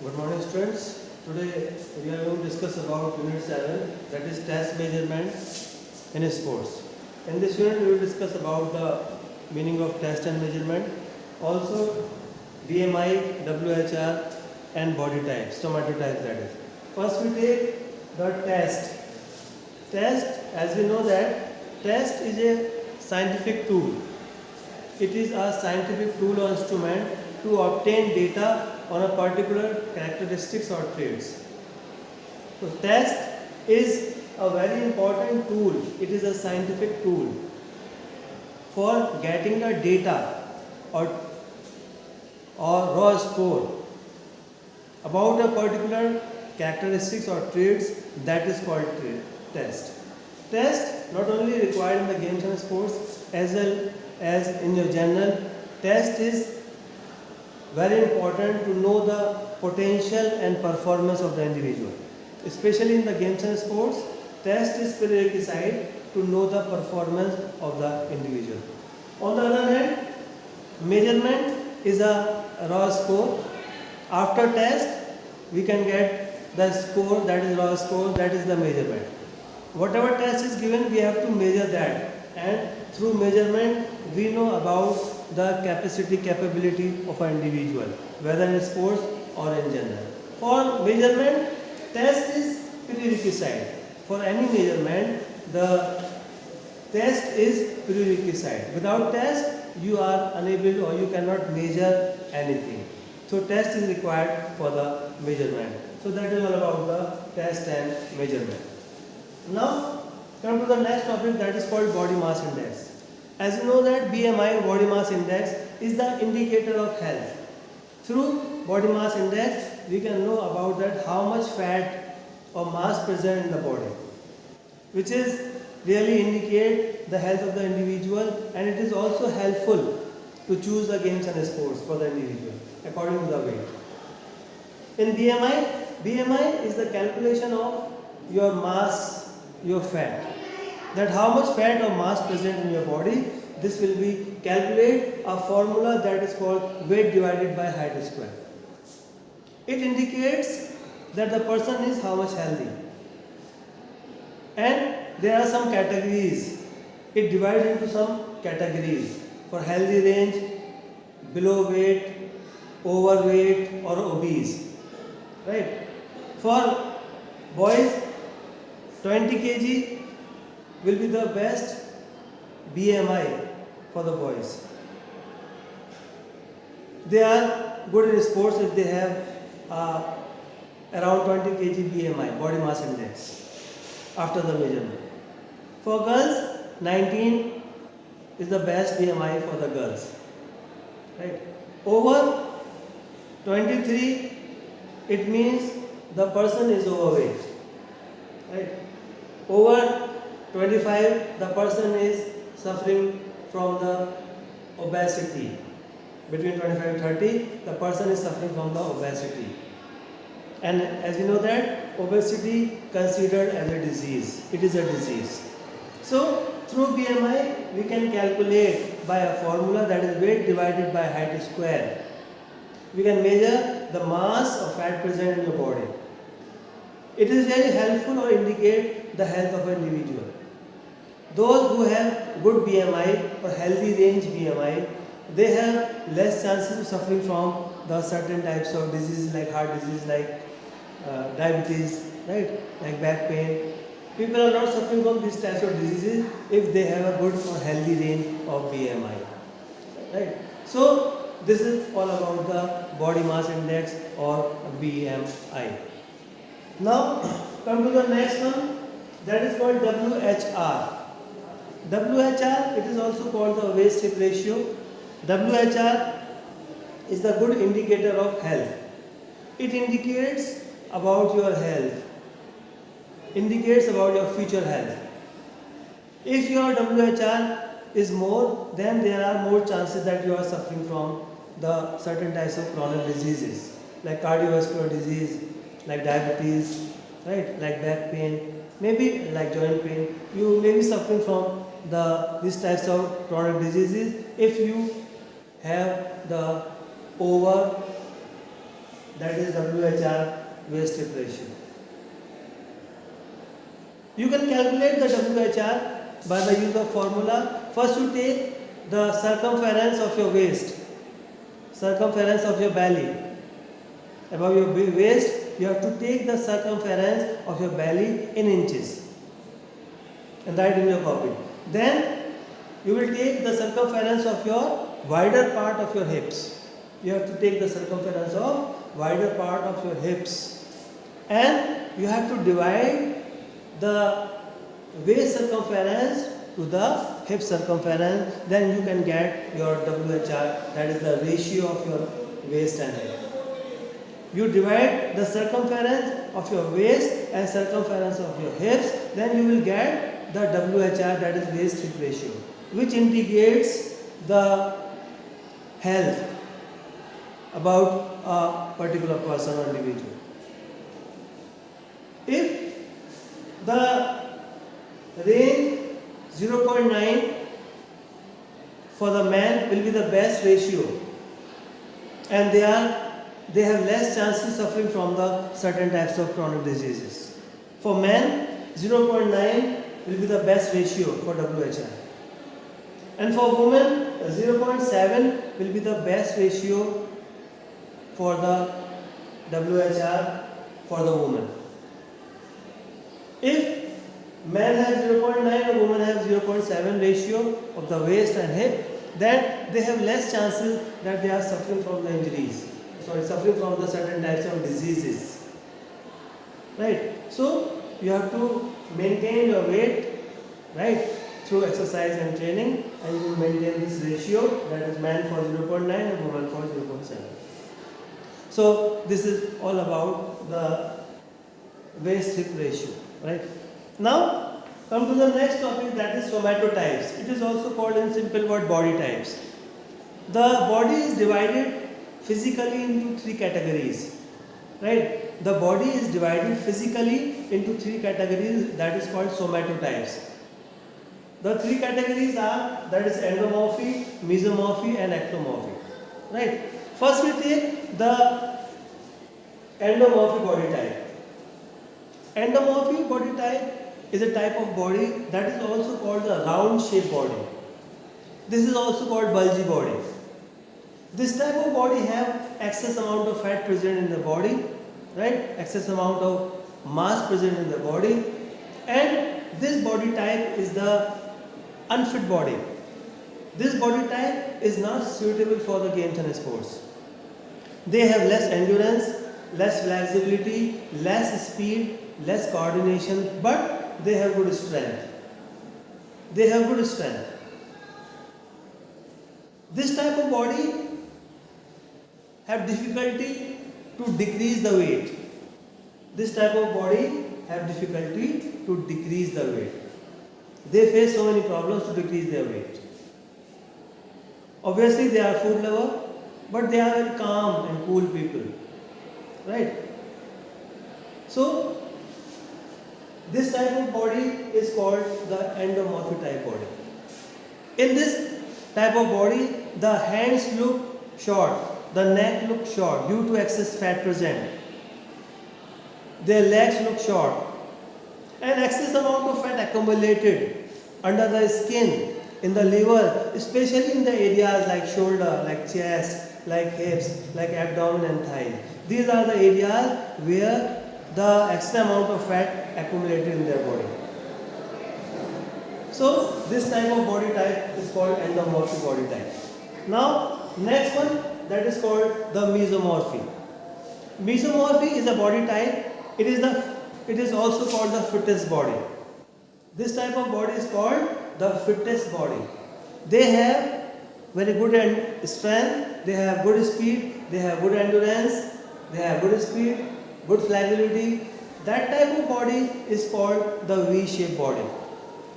Good morning, students. Today we are going to discuss about unit 7, that is test measurement in sports. In this unit we will discuss about the meaning of test and measurement, also BMI, WHR and body types, somatotypes that is. First we take the test. Test, as we know that test is a scientific tool. It is a scientific tool or instrument to obtain data on a particular characteristics or traits. So test is a very important tool. It is a scientific tool for getting the data or raw score about a particular characteristics or traits, that is called test. Test not only required in the games and sports as well as in your general. Test is very important to know the potential and performance of the individual. Especially in the games and sports, test is prerequisite to know the performance of the individual. On the other hand, measurement is a raw score. After test, we can get the score, that is raw score, that is the measurement. Whatever test is given, we have to measure that, and through measurement we know about the capability of an individual, whether in sports or in general. For measurement, test is prerequisite. For any measurement, the test is prerequisite. Without test, you are unable or you cannot measure anything. So test is required for the measurement. So that is all about the test and measurement. Now come to the next topic, that is called body mass index. As you know that BMI, body mass index, is the indicator of health. Through body mass index, we can know about that how much fat or mass present in the body, which is really indicate the health of the individual, and it is also helpful to choose the games and sports for the individual according to the weight. In BMI is the calculation of your mass, your fat. That how much fat or mass present in your body, this will be calculate a formula that is called weight divided by height square. It indicates that the person is how much healthy. And there are some categories. It divides into some categories. For healthy range, below weight, overweight or obese. Right? For boys, 20 kg will be the best BMI for the boys. They are good in sports if they have around 20 kg BMI, body mass index, after the measurement. For girls, 19 is the best BMI for the girls. Right? Over 23, it means the person is overweight. Right? Over 25, the person is suffering from the obesity. Between 25 and 30, the person is suffering from the obesity. And as you know that obesity considered as a disease. It is a disease. So through BMI, we can calculate by a formula, that is weight divided by height square. We can measure the mass of fat present in your body. It is very helpful or indicate the health of an individual. Those who have good BMI or healthy range BMI, they have less chances of suffering from the certain types of diseases like heart disease, like diabetes, right? Like back pain. People are not suffering from these types of diseases if they have a good or healthy range of BMI. Right? So this is all about the body mass index or BMI. Now come to the next one, that is called WHR. WHR, it is also called the waist hip ratio. WHR is the good indicator of health. It indicates about your health, indicates about your future health. If your WHR is more, then there are more chances that you are suffering from the certain types of chronic diseases like cardiovascular disease, like diabetes, right? Like back pain, maybe like joint pain. You may be suffering from these types of chronic diseases if you have the over that is WHR, waist hip ratio. You can calculate the WHR by the use of formula. First you take the circumference of your waist, circumference of your belly. Above your waist, you have to take the circumference of your belly in inches and write in your copy. Then you will take the circumference of your wider part of your hips. You have to take the circumference of wider part of your hips, and you have to divide the waist circumference to the hip circumference. Then you can get your WHR, that is the ratio of your waist and hip. You divide the circumference of your waist and circumference of your hips, then you will get the WHR, that is waist hip ratio, which indicates the health about a particular person or individual. If the range 0.9 for the man will be the best ratio, and they have less chances suffering from the certain types of chronic diseases. For men, 0.9 will be the best ratio for WHR. And for women, 0.7 will be the best ratio for the WHR for the woman. If men have 0.9 and women have 0.7 ratio of the waist and hip, then they have less chances that they are suffering from the injuries. Suffering from the certain types of diseases. Right? So you have to maintain your weight, right, through exercise and training, and you will maintain this ratio, that is man for 0.9 and woman for 0.7. So this is all about the waist hip ratio. Right? Now come to the next topic, that is somatotypes. It is also called in simple word body types. The body is divided physically into three categories. Right? The body is divided physically into three categories, that is called somatotypes. The three categories are, that is endomorphy, mesomorphy and ectomorphy. Right? First we take the endomorphic body type. Endomorphic body type is a type of body that is also called the round shaped body. This is also called bulgy body. This type of body have excess amount of fat present in the body, right? Excess amount of mass present in the body, and this body type is the unfit body. This body type is not suitable for the games and sports. They have less endurance, less flexibility, less speed, less coordination, but they have good strength. They have good strength. This type of body have difficulty to decrease the weight. This type of body have difficulty to decrease the weight. They face so many problems to decrease their weight. Obviously they are food lover, but they are very calm and cool people. Right? So this type of body is called the endomorphic type body. In this type of body, the hands look short, the neck looks short due to excess fat present. Their legs look short, and excess amount of fat accumulated under the skin, in the liver, especially in the areas like shoulder, like chest, like hips, like abdomen and thighs. These are the areas where the extra amount of fat accumulated in their body. So this type of body type is called endomorphic body type. Now next one, that is called the mesomorphy. Mesomorphy is a body type. It is also called the fittest body. This type of body is called the fittest body. They have very good strength, they have good speed, they have good endurance, they have good speed, good flexibility. That type of body is called the V-shaped body.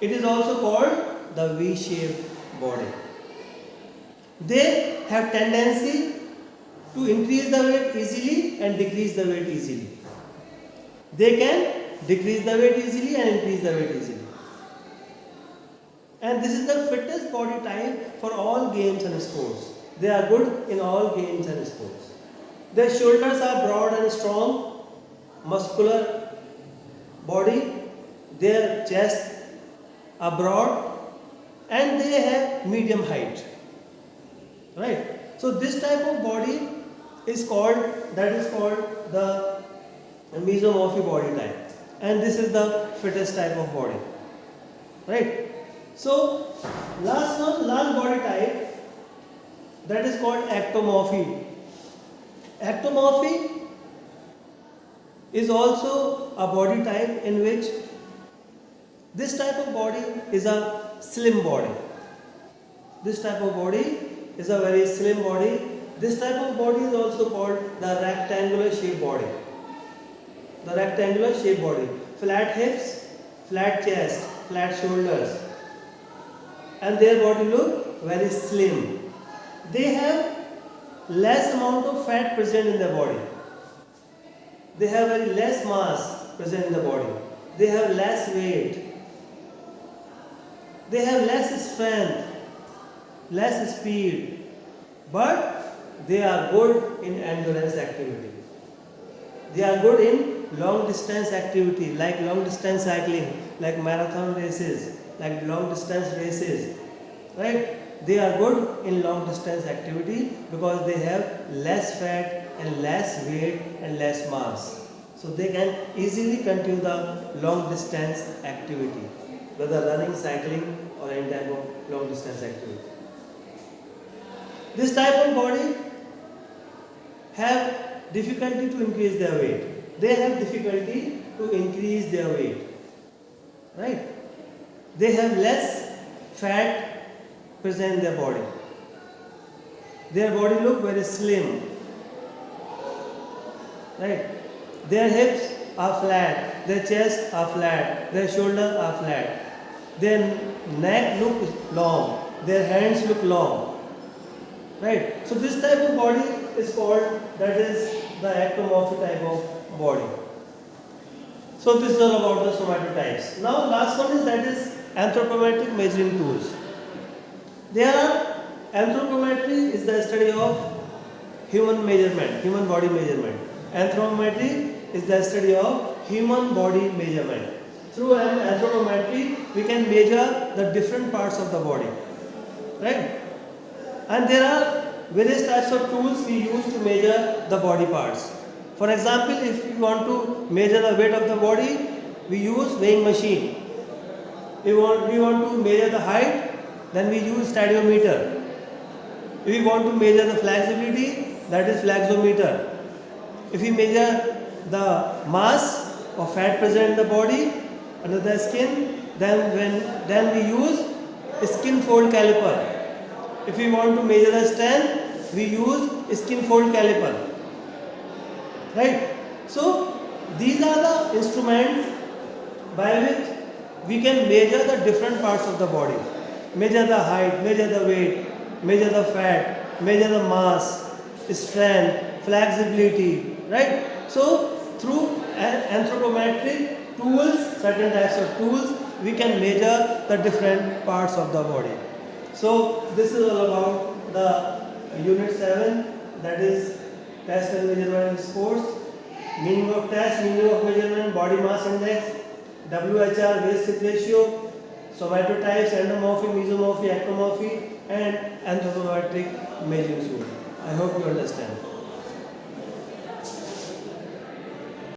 It is also called the V-shaped body. They have tendency to increase the weight easily and decrease the weight easily. They can decrease the weight easily and increase the weight easily. And this is the fittest body type for all games and sports. They are good in all games and sports. Their shoulders are broad and strong, muscular body. Their chest are broad and they have medium height. Right? So this type of body is called the mesomorphic body type, and this is the fittest type of body. Right? So last body type, that is called ectomorphy. Ectomorphy is also a body type in which this type of body is a slim body. This type of body is a very slim body. This type of body is also called the rectangular shaped body. The rectangular shaped body. Flat hips, flat chest, flat shoulders, and their body look very slim. They have less amount of fat present in their body. They have very less mass present in the body. They have less weight. They have less strength, less speed, but they are good in endurance activity. They are good in long distance activity, like long distance cycling, like marathon races, like long distance races, right? They are good in long distance activity because they have less fat and less weight and less mass. So they can easily continue the long distance activity, whether running, cycling or any type of long distance activity. This type of body have difficulty to increase their weight. They have difficulty to increase their weight. Right? They have less fat present in their body. Their body look very slim. Right? Their hips are flat, their chest are flat, their shoulders are flat. Their neck look long, their hands look long. Right? So this type of body is called, that is the ectomorphic type of body. So this is all about the somatotypes. Now last one is, that is anthropometric measuring tools. Anthropometry is the study of human measurement, human body measurement. Anthropometry is the study of human body measurement. Through anthropometry, we can measure the different parts of the body. Right? And there are various types of tools we use to measure the body parts. For example, if we want to measure the weight of the body, we use weighing machine. If we want to measure the height, then we use stadiometer. If we want to measure the flexibility, that is flexometer. If we measure the mass or fat present in the body under the skin, then we use a skin fold caliper. If we want to measure the strength, we use a skin fold caliper. Right? So these are the instruments by which we can measure the different parts of the body. Measure the height, measure the weight, measure the fat, measure the mass, strength, flexibility. Right? So through anthropometric tools, certain types of tools, we can measure the different parts of the body. So this is all about the unit 7, that is test and measurement in sports. Meaning of test, meaning of measurement, body mass index, WHR, waist hip ratio, somatotypes, endomorphy, mesomorphy, ectomorphy, and anthropometric measuring tool. I hope you understand.